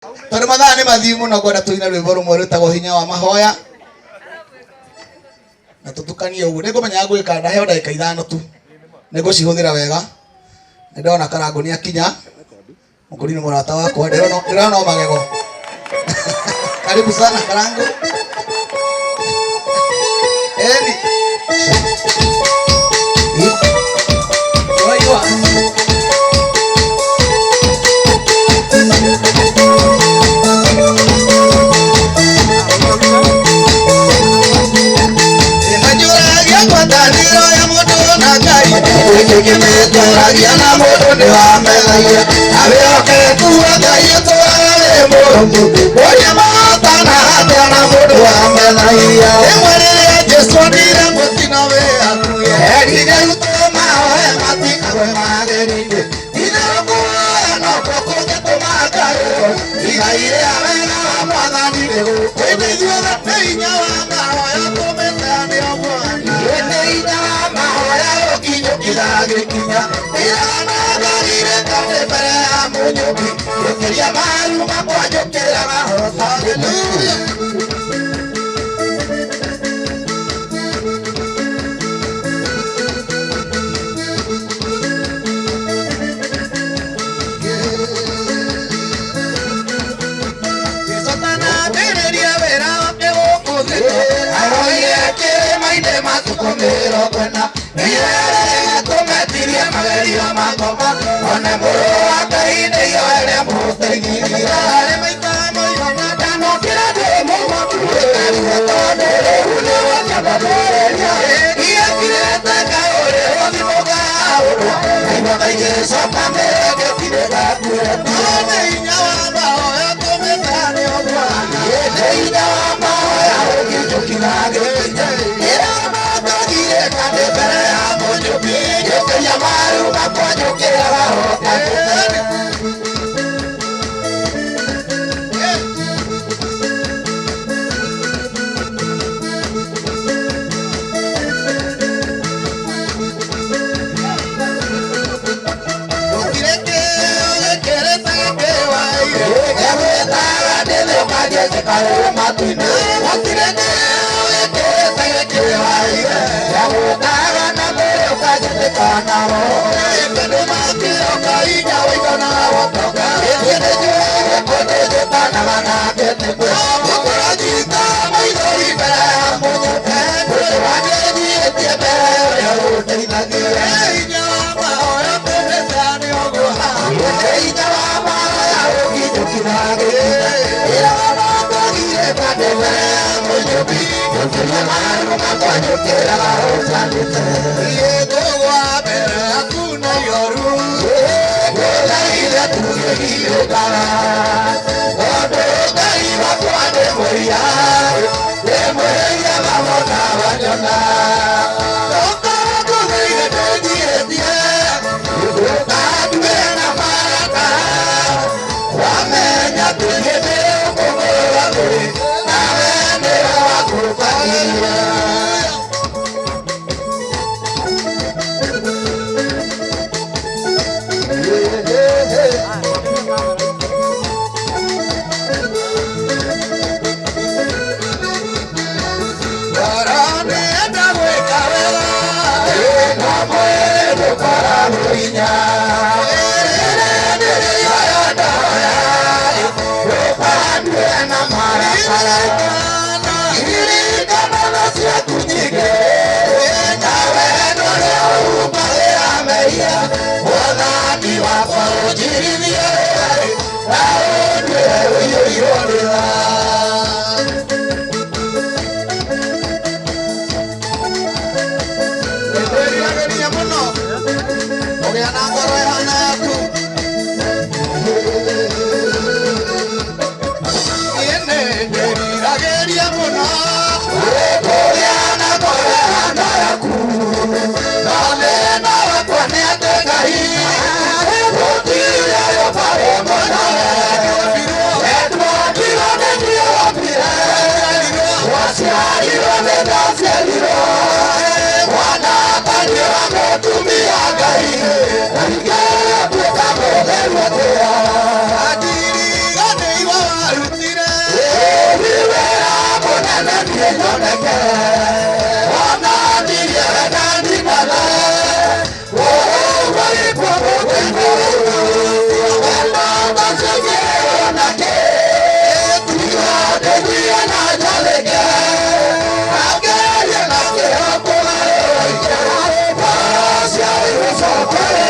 Tondu mathaa ni mathiu muno ngwenda tuine rwimbo rumwe rwitagwo hinya wa mahoya na tutukanie uguo. Ningumenya gwika ndaheo ndagika 5 tu nigucihuthira wega. Ndona Karangu ni akinya mukuri ni murata wakwa ndirona magego. Karibu sana Karangu. Eni Kemetoragia na mundu ni wamenagia abioke kuwa Ngai tware mundu oya matana hatia na mundu wamenagia rimwe riria Jesu ndire mutina we akuye erire gutuma we matikagwe magerinde itharukuoya no kukunge tumakare igaire awega wa mwathani rĩgũkũ ithuothe nĩ hinya wa mahoya tũmĩtane o Bwana nĩ hinya wa mahoya gũkinyũkĩra iranagagire kane mbere ya mũnyũki gũkĩria maru makwanjũkĩra mahota. Haleluya. Jesotanaambĩrĩria wĩra wake gũkũ thĩ aroire kĩrĩma-inĩ matukũ 40 tumetirie magerio makoma one mũrũ wa Ngai nĩyo ĩrĩa mũteithirie harĩ maita moigana ndanokĩra ndĩ mũmoku ĩkaruga tondũ rĩu nĩ wakĩambĩrĩria iakirĩte Ngai ũrĩ gũthimũga ũrwa naigua kaingĩ coka mĩrengekire gakuĩre nĩ hinya wa mahoya tũmĩtane o Bwana nĩ hinya wa mahoya ũkĩnjũkĩra gĩkinya iranagagire kane mbere ya mũnyũki gũkĩria maru makwanjũkĩra mahota. Gũtirĩ kĩo gĩkĩrĩte gĩkĩwaire gĩgwĩtaga ndĩthũkangie gĩkarũrũ matu-inĩ gũtirĩ kĩo gĩkĩrĩte gĩkĩwaire gĩgwĩtaga na mbere ũkanjĩtĩkana roho ĩkĩndũ makĩroka hinya wĩigana wotoka ĩkĩndĩ njũĩ gĩkũndĩ njĩtanaga na ngĩtĩkwe ũkũranyita maithori mbere ya mũnyũke ũndũ wangĩthiĩtie mbere ũrĩa ũteithagia hinya wa mahoya tũmĩtane ũguo nĩ hinya wa mahoya ũkinyũkĩra gĩkinya iranagagire kane mbere ya mũnyũki gũkĩria maru makwanjũkĩra ũcanĩte gũgwa mbere yaku na ihoru ngũthaitha tũgĩgiũkaga tondũ Ngai wakwa nĩ mũiya ndĩmwĩrĩire mamona wanyona ũkorwo ngũthĩire ndĩnjirĩtie ndũkanduĩre na marakara wamenya tũthiĩ ndĩ ũkũgũra mũrĩ nawe nĩwe wakũrũbagia. nyoneke ona ndiye ndani nale wali popo wengo ona basege onake tuya de tuya na jaleke agere na ke apola ya pasya usopare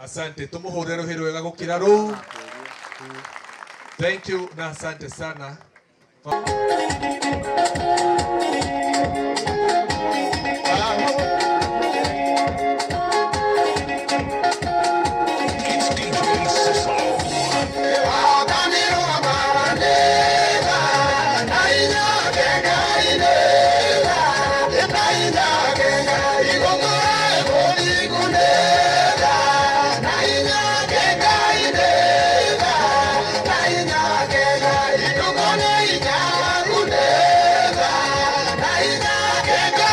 Asante, tumuhurire ruhiro wega gukira ru. Thank you na asante sana. Get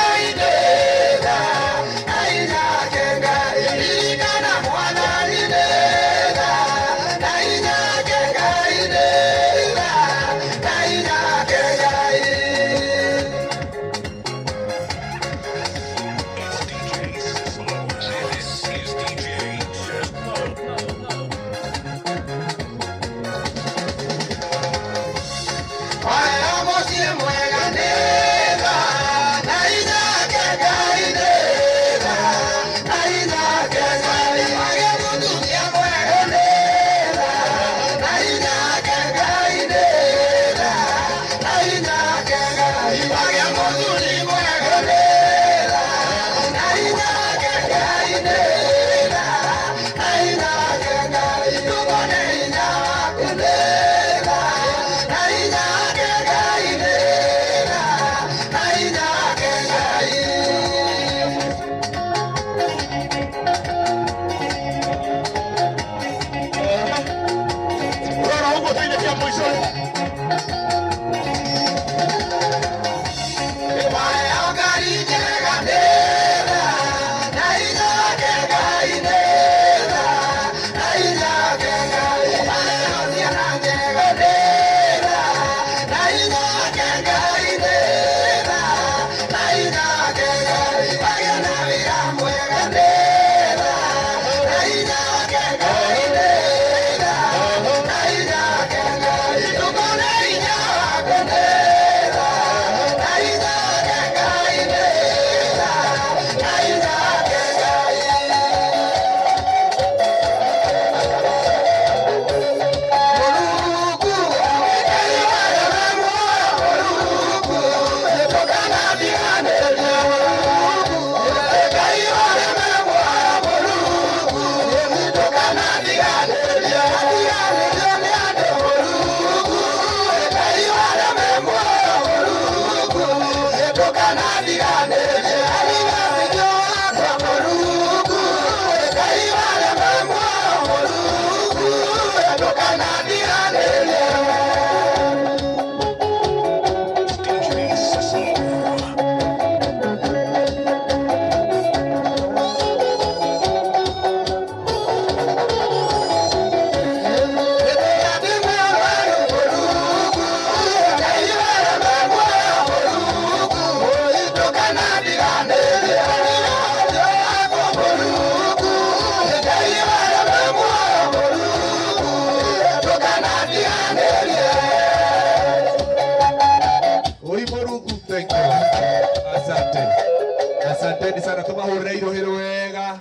sana tumahurire irohero wega.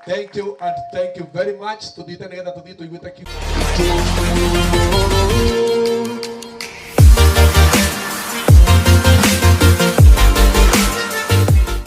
Thank you and thank you very much. Tudite nigetha tuthii tuiguite kiugo.